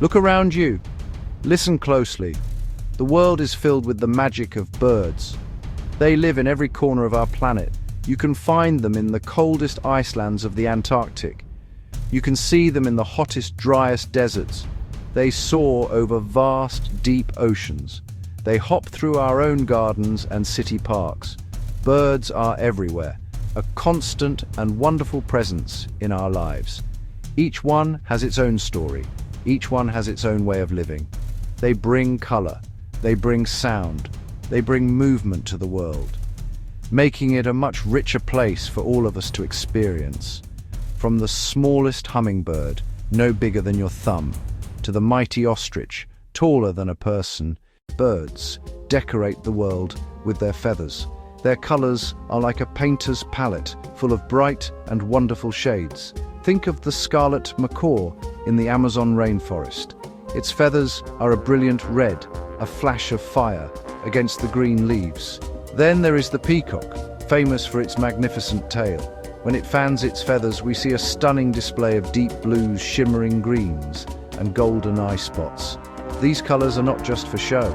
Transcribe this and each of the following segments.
Look around you. Listen closely. The world is filled with the magic of birds. They live in every corner of our planet. You can find them in the coldest icelands of the Antarctic. You can see them in the hottest, driest deserts. They soar over vast, deep oceans. They hop through our own gardens and city parks. Birds are everywhere, a constant and wonderful presence in our lives. Each one has its own story. Each one has its own way of living. They bring color. They bring sound. They bring movement to the world, making it a much richer place for all of us to experience. From the smallest hummingbird, no bigger than your thumb, to the mighty ostrich, taller than a person, birds decorate the world with their feathers. Their colors are like a painter's palette, full of bright and wonderful shades. Think of the scarlet macaw in the Amazon rainforest. Its feathers are a brilliant red, a flash of fire against the green leaves. Then there is the peacock, famous for its magnificent tail. When it fans its feathers, we see a stunning display of deep blues, shimmering greens, and golden eye spots. These colors are not just for show.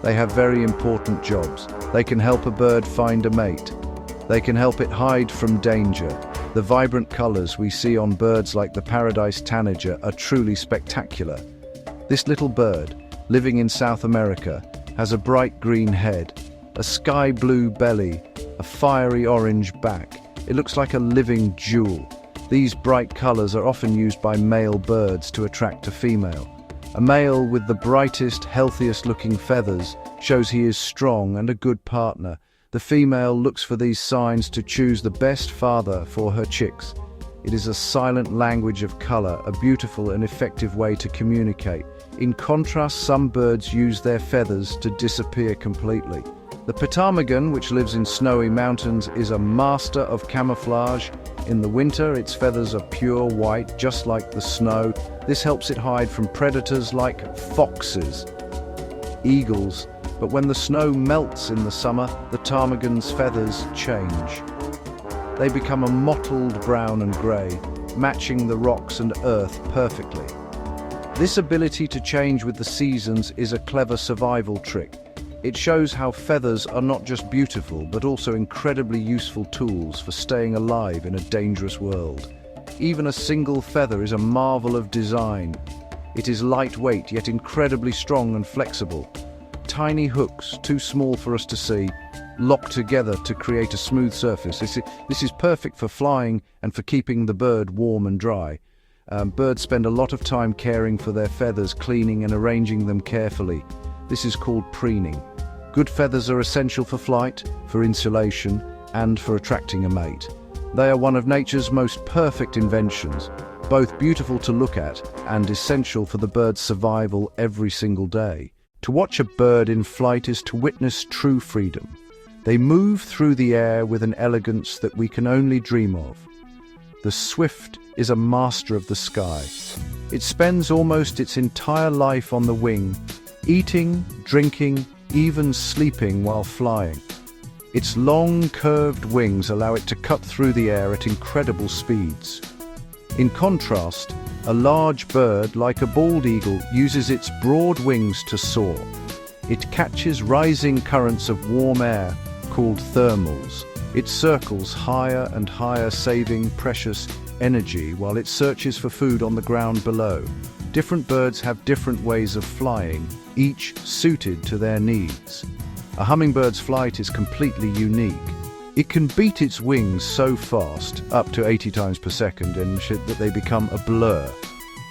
They have very important jobs. They can help a bird find a mate. They can help it hide from danger. The vibrant colors we see on birds like the paradise tanager are truly spectacular. This little bird, living in South America, has a bright green head, a sky blue belly, a fiery orange back. It looks like a living jewel. These bright colors are often used by male birds to attract a female. A male with the brightest, healthiest looking feathers shows he is strong and a good partner. The female looks for these signs to choose the best father for her chicks. It is a silent language of color, a beautiful and effective way to communicate. In contrast, some birds use their feathers to disappear completely. The ptarmigan, which lives in snowy mountains, is a master of camouflage. In the winter, its feathers are pure white, just like the snow. This helps it hide from predators like foxes, eagles. But when the snow melts in the summer, the ptarmigan's feathers change. They become a mottled brown and grey, matching the rocks and earth perfectly. This ability to change with the seasons is a clever survival trick. It shows how feathers are not just beautiful, but also incredibly useful tools for staying alive in a dangerous world. Even a single feather is a marvel of design. It is lightweight, yet incredibly strong and flexible. Tiny hooks, too small for us to see, lock together to create a smooth surface. This is perfect for flying and for keeping the bird warm and dry. Birds spend a lot of time caring for their feathers, cleaning and arranging them carefully. This is called preening. Good feathers are essential for flight, for insulation, and for attracting a mate. They are one of nature's most perfect inventions, both beautiful to look at and essential for the bird's survival every single day. To watch a bird in flight is to witness true freedom. They move through the air with an elegance that we can only dream of. The swift is a master of the sky. It spends almost its entire life on the wing, eating, drinking, even sleeping while flying. Its long, curved wings allow it to cut through the air at incredible speeds. In contrast, a large bird, like a bald eagle, uses its broad wings to soar. It catches rising currents of warm air, called thermals. It circles higher and higher, saving precious energy while it searches for food on the ground below. Different birds have different ways of flying, each suited to their needs. A hummingbird's flight is completely unique. It can beat its wings so fast, up to 80 times per second, that they become a blur.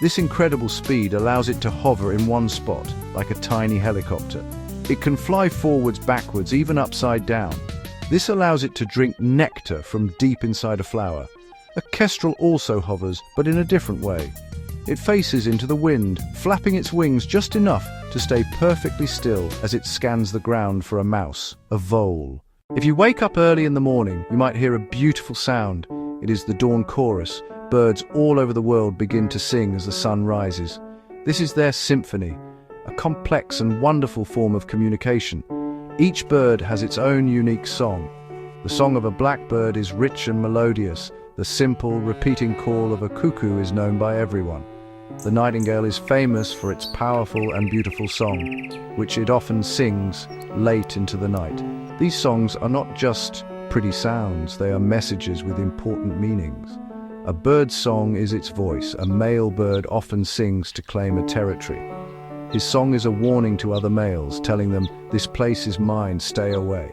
This incredible speed allows it to hover in one spot, like a tiny helicopter. It can fly forwards, backwards, even upside down. This allows it to drink nectar from deep inside a flower. A kestrel also hovers, but in a different way. It faces into the wind, flapping its wings just enough to stay perfectly still as it scans the ground for a mouse, a vole. If you wake up early in the morning, you might hear a beautiful sound. It is the dawn chorus. Birds all over the world begin to sing as the sun rises. This is their symphony, a complex and wonderful form of communication. Each bird has its own unique song. The song of a blackbird is rich and melodious. The simple, repeating call of a cuckoo is known by everyone. The nightingale is famous for its powerful and beautiful song, which it often sings late into the night. These songs are not just pretty sounds, they are messages with important meanings. A bird's song is its voice. A male bird often sings to claim a territory. His song is a warning to other males, telling them, "This place is mine, stay away."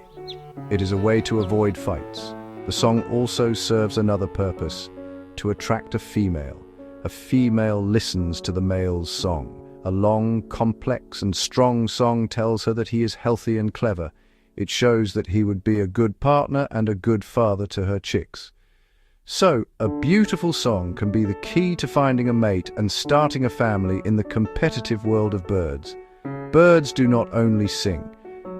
It is a way to avoid fights. The song also serves another purpose, to attract a female. A female listens to the male's song. A long, complex and strong song tells her that he is healthy and clever. It shows that he would be a good partner and a good father to her chicks. So, a beautiful song can be the key to finding a mate and starting a family in the competitive world of birds. Birds do not only sing.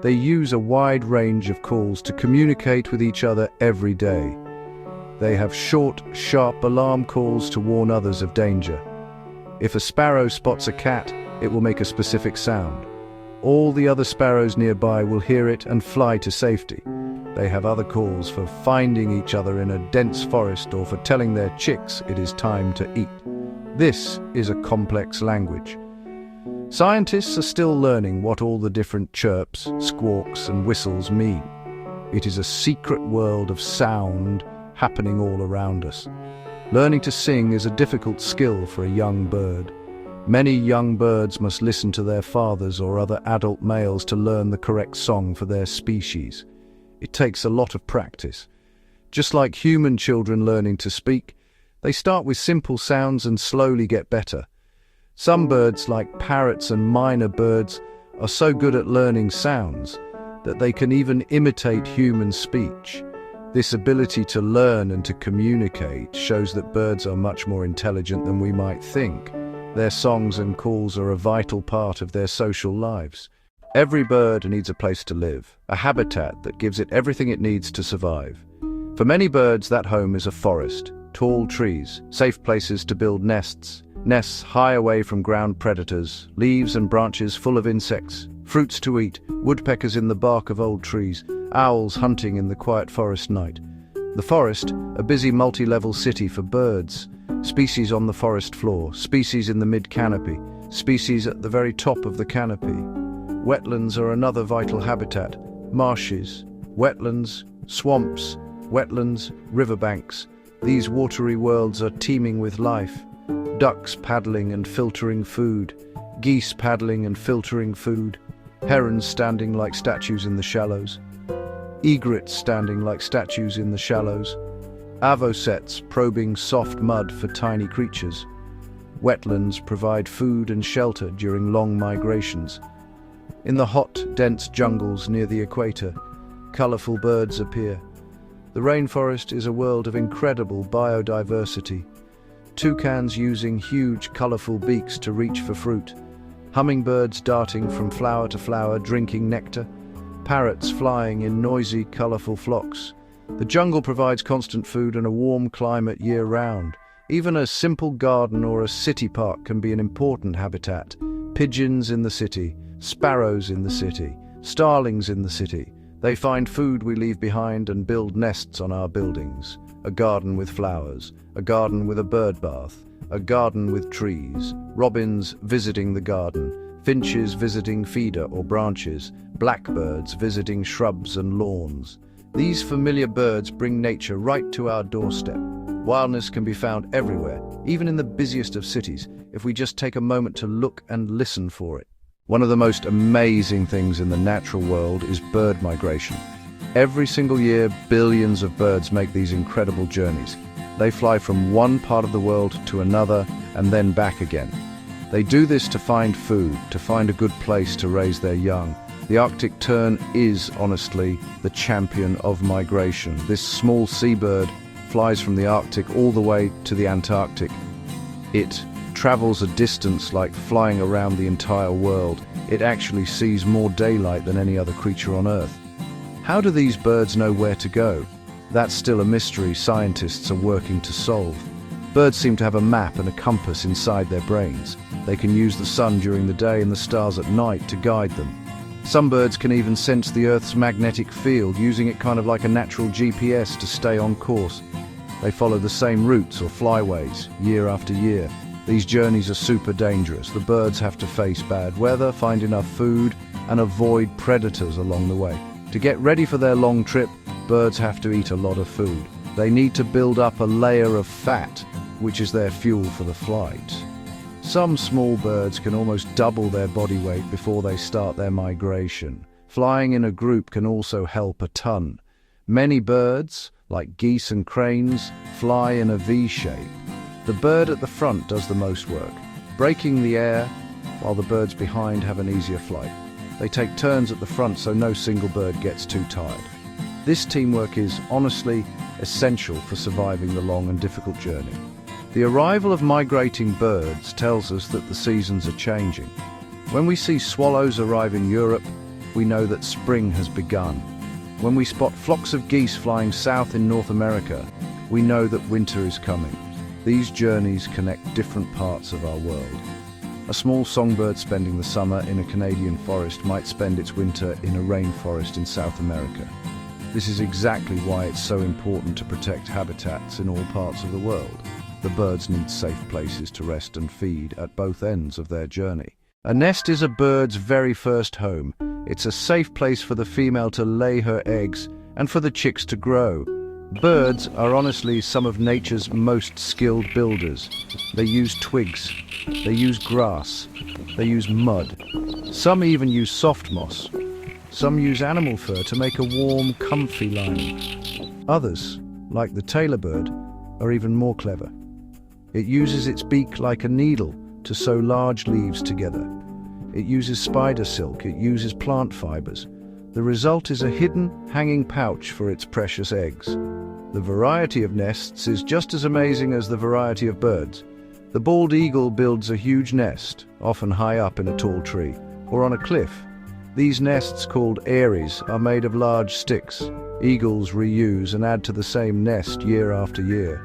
They use a wide range of calls to communicate with each other every day. They have short, sharp alarm calls to warn others of danger. If a sparrow spots a cat, it will make a specific sound. All the other sparrows nearby will hear it and fly to safety. They have other calls for finding each other in a dense forest or for telling their chicks it is time to eat. This is a complex language. Scientists are still learning what all the different chirps, squawks, and whistles mean. It is a secret world of sound happening all around us. Learning to sing is a difficult skill for a young bird. Many young birds must listen to their fathers or other adult males to learn the correct song for their species. It takes a lot of practice. Just like human children learning to speak, they start with simple sounds and slowly get better. Some birds, like parrots and minor birds, are so good at learning sounds that they can even imitate human speech. This ability to learn and to communicate shows that birds are much more intelligent than we might think. Their songs and calls are a vital part of their social lives. Every bird needs a place to live, a habitat that gives it everything it needs to survive. For many birds, that home is a forest, tall trees, safe places to build nests high away from ground predators, leaves and branches full of insects, fruits to eat, woodpeckers in the bark of old trees, owls hunting in the quiet forest night. The forest, a busy multi-level city for birds, species on the forest floor, species in the mid-canopy, species at the very top of the canopy. Wetlands are another vital habitat. Marshes, wetlands, swamps, wetlands, riverbanks. These watery worlds are teeming with life. Ducks paddling and filtering food, geese paddling and filtering food, herons standing like statues in the shallows, egrets standing like statues in the shallows, avocets probing soft mud for tiny creatures. Wetlands provide food and shelter during long migrations. In the hot, dense jungles near the equator, colorful birds appear. The rainforest is a world of incredible biodiversity. Toucans using huge, colorful beaks to reach for fruit. Hummingbirds darting from flower to flower, drinking nectar. Parrots flying in noisy, colorful flocks. The jungle provides constant food and a warm climate year-round. Even a simple garden or a city park can be an important habitat. Pigeons in the city, sparrows in the city, starlings in the city. They find food we leave behind and build nests on our buildings. A garden with flowers, a garden with a bird bath, a garden with trees, robins visiting the garden, finches visiting feeder or branches, blackbirds visiting shrubs and lawns. These familiar birds bring nature right to our doorstep. Wildness can be found everywhere, even in the busiest of cities, if we just take a moment to look and listen for it. One of the most amazing things in the natural world is bird migration. Every single year, billions of birds make these incredible journeys. They fly from one part of the world to another and then back again. They do this to find food, to find a good place to raise their young. The Arctic tern is, honestly, the champion of migration. This small seabird flies from the Arctic all the way to the Antarctic. It travels a distance like flying around the entire world. It actually sees more daylight than any other creature on Earth. How do these birds know where to go? That's still a mystery scientists are working to solve. Birds seem to have a map and a compass inside their brains. They can use the sun during the day and the stars at night to guide them. Some birds can even sense the Earth's magnetic field, using it kind of like a natural GPS to stay on course. They follow the same routes or flyways year after year. These journeys are super dangerous. The birds have to face bad weather, find enough food, and avoid predators along the way. To get ready for their long trip, birds have to eat a lot of food. They need to build up a layer of fat, which is their fuel for the flight. Some small birds can almost double their body weight before they start their migration. Flying in a group can also help a ton. Many birds, like geese and cranes, fly in a V shape. The bird at the front does the most work, braking the air, while the birds behind have an easier flight. They take turns at the front so no single bird gets too tired. This teamwork is, honestly, essential for surviving the long and difficult journey. The arrival of migrating birds tells us that the seasons are changing. When we see swallows arrive in Europe, we know that spring has begun. When we spot flocks of geese flying south in North America, we know that winter is coming. These journeys connect different parts of our world. A small songbird spending the summer in a Canadian forest might spend its winter in a rainforest in South America. This is exactly why it's so important to protect habitats in all parts of the world. The birds need safe places to rest and feed at both ends of their journey. A nest is a bird's very first home. It's a safe place for the female to lay her eggs and for the chicks to grow. Birds are honestly some of nature's most skilled builders. They use twigs, they use grass, they use mud. Some even use soft moss. Some use animal fur to make a warm, comfy lining. Others, like the Tailorbird, are even more clever. It uses its beak like a needle to sew large leaves together. It uses spider silk, it uses plant fibers. The result is a hidden, hanging pouch for its precious eggs. The variety of nests is just as amazing as the variety of birds. The bald eagle builds a huge nest, often high up in a tall tree, or on a cliff. These nests, called Eyries, are made of large sticks. Eagles reuse and add to the same nest year after year.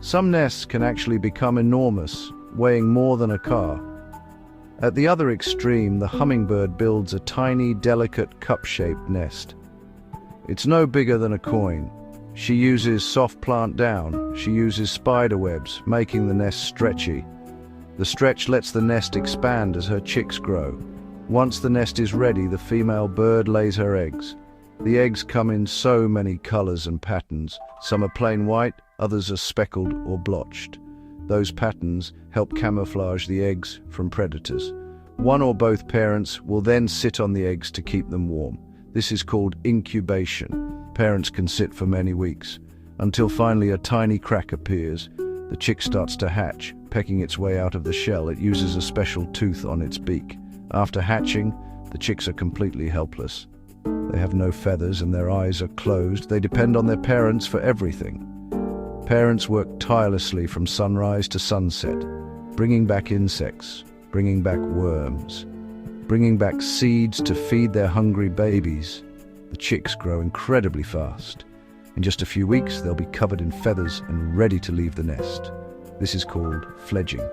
Some nests can actually become enormous, weighing more than a car. At the other extreme, the hummingbird builds a tiny, delicate, cup-shaped nest. It's no bigger than a coin. She uses soft plant down. She uses spider webs, making the nest stretchy. The stretch lets the nest expand as her chicks grow. Once the nest is ready, the female bird lays her eggs. The eggs come in so many colors and patterns. Some are plain white, others are speckled or blotched. Those patterns help camouflage the eggs from predators. One or both parents will then sit on the eggs to keep them warm. This is called incubation. Parents can sit for many weeks, until finally a tiny crack appears. The chick starts to hatch, pecking its way out of the shell. It uses a special tooth on its beak. After hatching, the chicks are completely helpless. They have no feathers and their eyes are closed. They depend on their parents for everything. Parents work tirelessly from sunrise to sunset, bringing back insects, bringing back worms, bringing back seeds to feed their hungry babies. The chicks grow incredibly fast. In just a few weeks, they'll be covered in feathers and ready to leave the nest. This is called fledging.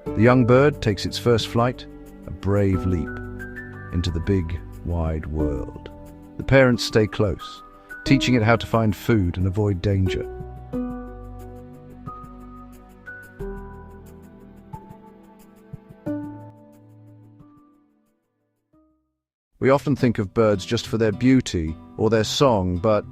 The young bird takes its first flight, a brave leap, into the big, wide world. The parents stay close, teaching it how to find food and avoid danger. We often think of birds just for their beauty or their song, but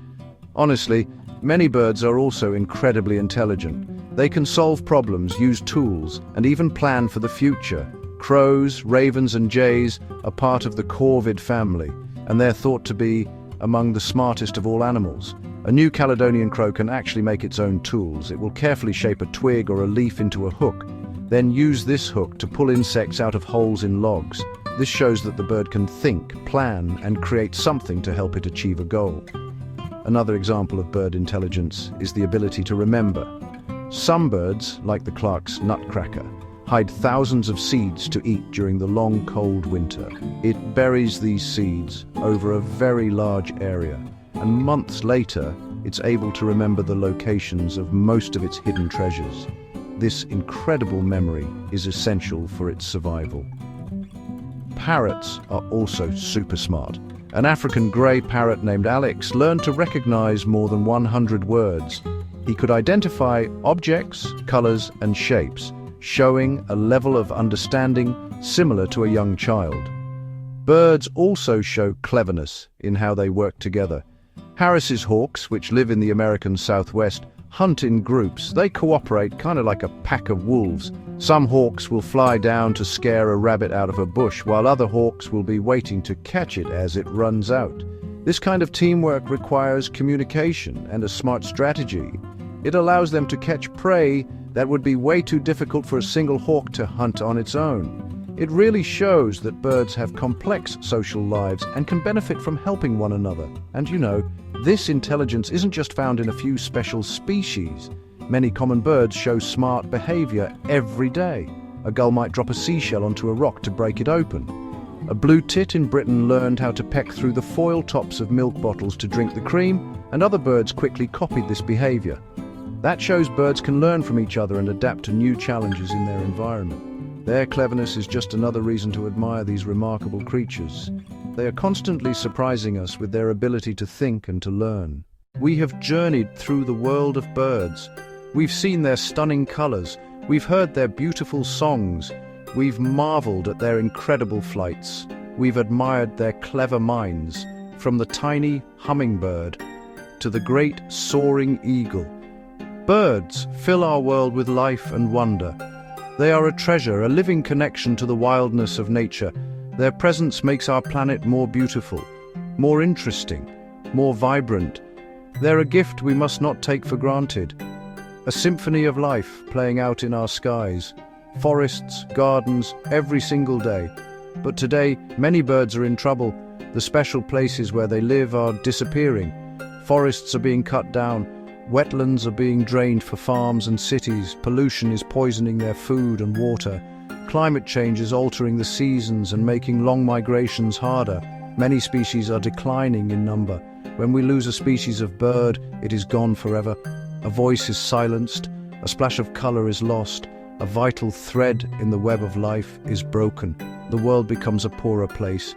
honestly, many birds are also incredibly intelligent. They can solve problems, use tools, and even plan for the future. Crows, ravens, and jays are part of the corvid family, and they're thought to be among the smartest of all animals. A New Caledonian crow can actually make its own tools. It will carefully shape a twig or a leaf into a hook, then use this hook to pull insects out of holes in logs. This shows that the bird can think, plan, and create something to help it achieve a goal. Another example of bird intelligence is the ability to remember. Some birds, like the Clark's Nutcracker, hide thousands of seeds to eat during the long, cold winter. It buries these seeds over a very large area, and months later, it's able to remember the locations of most of its hidden treasures. This incredible memory is essential for its survival. Parrots are also super smart. An African grey parrot named Alex learned to recognize more than 100 words. He could identify objects, colors, and shapes, showing a level of understanding similar to a young child. Birds also show cleverness in how they work together. Harris's hawks, which live in the American Southwest, hunt in groups. They cooperate kind of like a pack of wolves. Some hawks will fly down to scare a rabbit out of a bush, while other hawks will be waiting to catch it as it runs out. This kind of teamwork requires communication and a smart strategy. It allows them to catch prey that would be way too difficult for a single hawk to hunt on its own. It really shows that birds have complex social lives and can benefit from helping one another. And this intelligence isn't just found in a few special species. Many common birds show smart behavior every day. A gull might drop a seashell onto a rock to break it open. A blue tit in Britain learned how to peck through the foil tops of milk bottles to drink the cream, and other birds quickly copied this behavior. That shows birds can learn from each other and adapt to new challenges in their environment. Their cleverness is just another reason to admire these remarkable creatures. They are constantly surprising us with their ability to think and to learn. We have journeyed through the world of birds. We've seen their stunning colors. We've heard their beautiful songs. We've marveled at their incredible flights. We've admired their clever minds, from the tiny hummingbird to the great soaring eagle. Birds fill our world with life and wonder. They are a treasure, a living connection to the wildness of nature. Their presence makes our planet more beautiful, more interesting, more vibrant. They're a gift we must not take for granted. A symphony of life playing out in our skies. Forests, gardens, every single day. But today, many birds are in trouble. The special places where they live are disappearing. Forests are being cut down. Wetlands are being drained for farms and cities. Pollution is poisoning their food and water. Climate change is altering the seasons and making long migrations harder. Many species are declining in number. When we lose a species of bird, it is gone forever. A voice is silenced. A splash of color is lost. A vital thread in the web of life is broken. The world becomes a poorer place.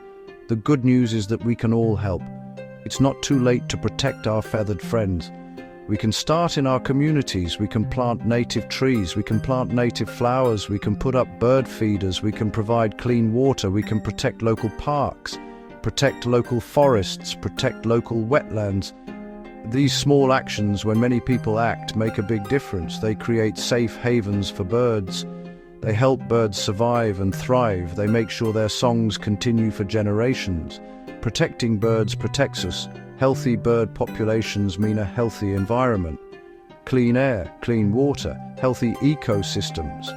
The good news is that we can all help. It's not too late to protect our feathered friends. We can start in our communities. We can plant native trees. We can plant native flowers. We can put up bird feeders. We can provide clean water. We can protect local parks, protect local forests, protect local wetlands. These small actions, when many people act, make a big difference. They create safe havens for birds. They help birds survive and thrive. They make sure their songs continue for generations. Protecting birds protects us. Healthy bird populations mean a healthy environment. Clean air, clean water, healthy ecosystems.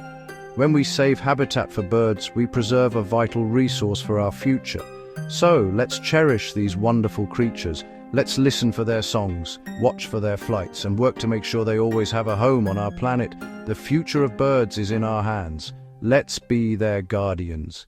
When we save habitat for birds, we preserve a vital resource for our future. So, let's cherish these wonderful creatures. Let's listen for their songs, watch for their flights, and work to make sure they always have a home on our planet. The future of birds is in our hands. Let's be their guardians.